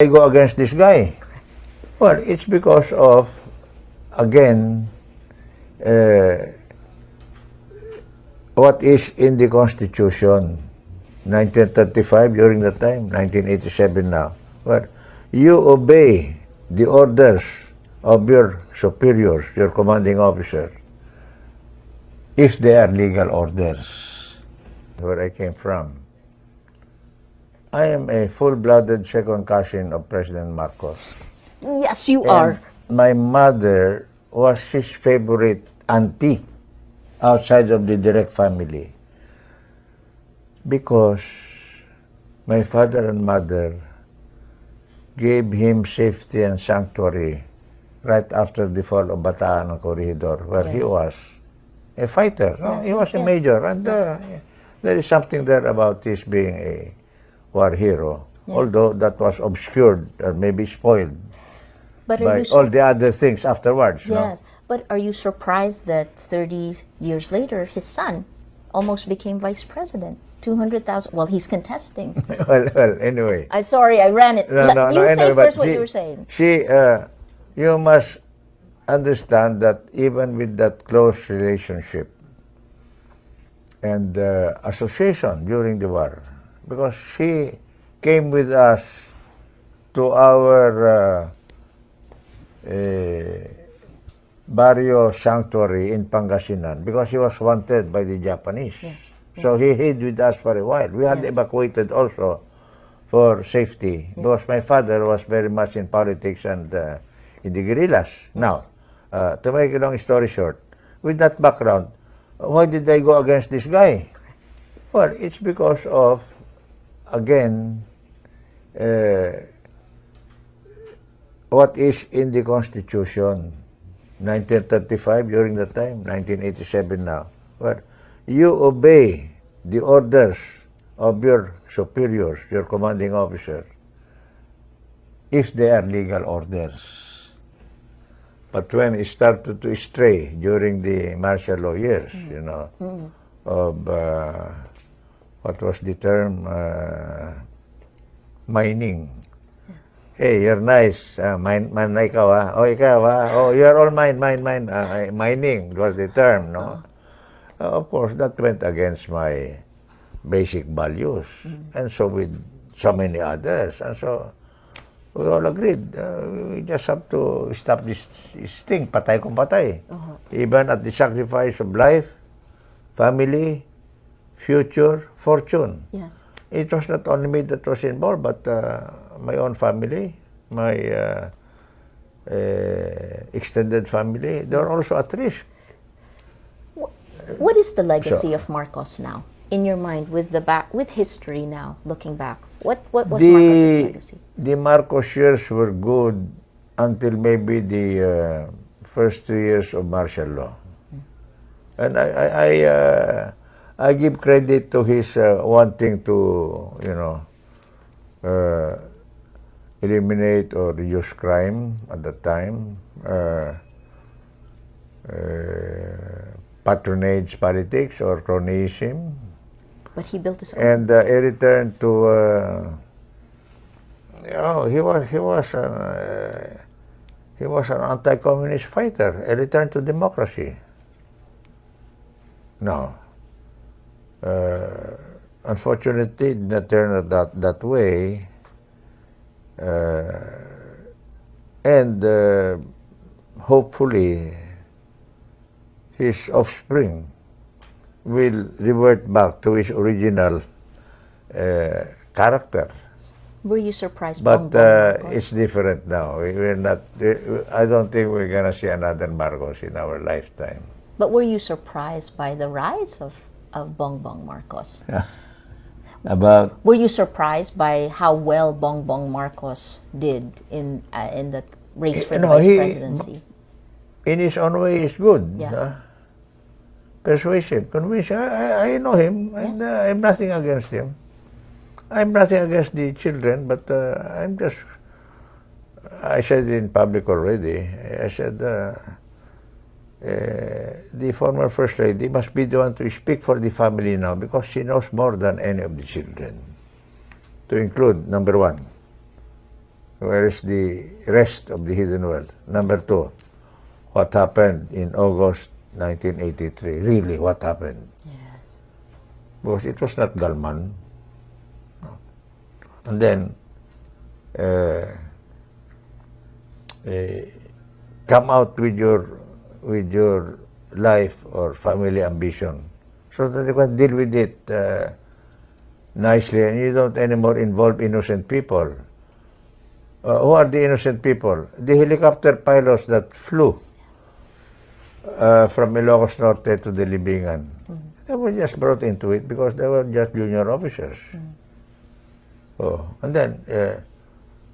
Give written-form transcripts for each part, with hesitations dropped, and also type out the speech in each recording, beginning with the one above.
I go against this guy? Well, it's because of, again, what is in the Constitution, 1935 during the time, 1987 now. Well, you obey the orders of your superiors, your commanding officer, if they are legal orders. Where I came from, I am a full-blooded second cousin of President Marcos. Yes, you And are. my mother was his favorite auntie outside of the direct family because my father and mother gave him safety and sanctuary right after the fall of Bataan and Corregidor, where he Yes. was a fighter. No? Yes, He was a yes. major, and there is something there about his being a war hero, although that was obscured or maybe spoiled But are by you all the other things afterwards. yes, but are you surprised that 30 years later, his son almost became vice president? 200,000. Well, he's contesting. No? Well, anyway. Sorry, I ran it. You say anyway, but first what you were saying. You must understand that even with that close relationship and association during the war, because she came with us to our barrio sanctuary in Pangasinan because he was wanted by the Japanese. Yes, So he hid with us for a while. We had evacuated also for safety because my father was very much in politics and in the guerrillas. Now, to make a long story short, with that background, why did I go against this guy? Well, it's because of, again, what is in the Constitution, 1935 during the time, 1987 now. Well, you obey the orders of your superiors, your commanding officer, if they are legal orders. But when it started to stray during the martial law years, you know, of what was the term, mining. Hey, you're nice. Mine ikaw, ah. Oh, ikaw, ah. Oh, you're all mine. Mining was the term, no? Of course, that went against my basic values. And so with so many others. And so we all agreed. We just have to stop this thing. Patay kung patay. Even at the sacrifice of life, family, future, fortune. Yes. It was not only me that was involved, but my own family, my extended family, they were also at risk. What is the legacy of Marcos now, in your mind, with history now, looking back? What was Marcos's legacy? The Marcos years were good until maybe the first 2 years of martial law. And I give credit to his wanting to, you know, eliminate or reduce crime at that time, patronage politics or cronyism, But he built his own. and he returned to. He was an anti-communist fighter. He returned to democracy. No. Unfortunately, it did not turn out that way. And hopefully, his offspring will revert back to his original character. Were you surprised? But Marcos? it's different now. We're not. I don't think we're gonna see another Marcos in our lifetime. But were you surprised by the rise of Bongbong Marcos? About Were you surprised by how well Bongbong Marcos did in the race for the vice presidency? in his own way, he's good. Yeah. Persuasive, convincing. I know him, and Yes. I'm nothing against him. I'm nothing against the children, but I'm just. I said in public already. I said the former First Lady must be the one to speak for the family now because she knows more than any of the children. To include, number one, Where is the rest of the hidden wealth? Number two, what happened in August 1983? Really, what happened? Yes. Because it was not Galman. And then, uh, come out with your life or family ambition so that you can deal with it nicely and you don't anymore involve innocent people. Who are the innocent people? The helicopter pilots that flew from Ilocos Norte to the Libingan. They were just brought into it because they were just junior officers. Oh, and then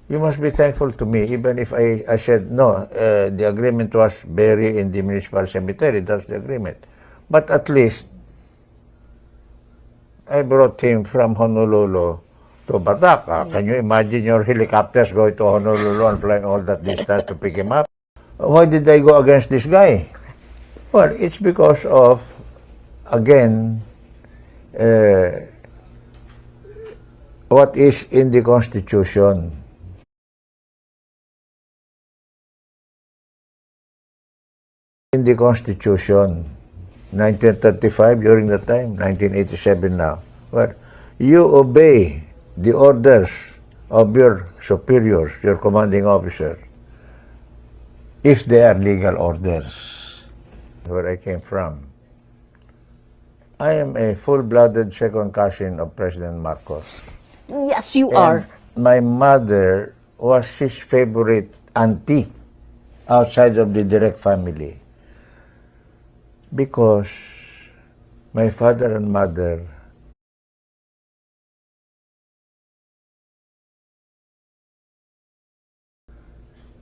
you must be thankful to me, even if I said, no, the agreement was bury in the municipal cemetery, that's the agreement. But at least, I brought him from Honolulu to Batak. Can you imagine your helicopters going to Honolulu and flying all that distance to pick him up? Why did I go against this guy? Well, it's because of, again, what is in the Constitution. In the Constitution, 1935 during that time, 1987 now. Well, you obey the orders of your superiors, your commanding officer, if they are legal orders. Where I came from, I am a full-blooded second cousin of President Marcos. Yes, you And are. my mother was his favorite auntie outside of the direct family. Because my father and mother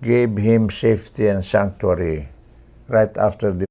gave him safety and sanctuary right after the